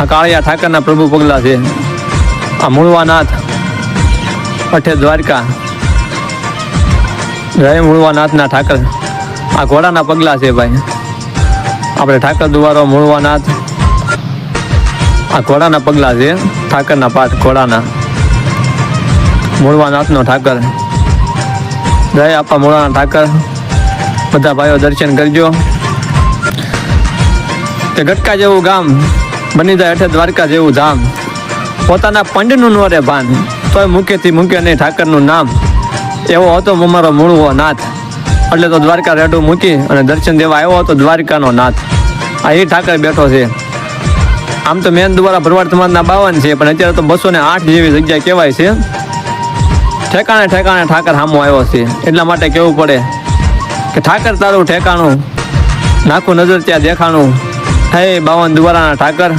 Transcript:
આ કાળિયા ઠાકરના પ્રભુ પગલા છે. આ મૂળવાનાથ અઠે દ્વારકા, જય મૂળવાનાથના ઠાકર. આ ઘોડાના પગલા છે ભાઈ. આપણે ઠાકર દુવારો મૂળવાનાથ, આ ઘોડાના પગલા છે. ઠાકરના પાઠ ઘોડાના, મૂળવાનાથનો ઠાકર. જય આપા મૂળાના ઠાકર. બધા ભાઈઓ દર્શન કરજો. કે ગટકા જેવું ગામ બની જાય અઠે દ્વારકા જેવું ધામ. પોતાના પંડનું નો રે ભાન, તોય મૂકેથી મૂકે નહીં ઠાકરનું નામ. એવો હતો અમારો મૂળવો નાથ, એટલે તો દ્વારકા રેડું મૂકી અને દર્શન દેવા આવ્યો હતો દ્વારકાનો નાથ. આ એ ઠાકર બેઠો છે. આમ તો મેન દ્વારા ભરવાડ સમાજના 52 છે, પણ અત્યારે તો 208 જેવી જગ્યા કહેવાય છે. ઠેકાણે ઠેકાણે ઠાકર સામો આવ્યો છે. એટલા માટે કહેવું પડે કે ઠાકર તારું ઠેકાણું, નાખું નજર ત્યાં દેખાણું. હે 52 દ્વારાના ઠાકર.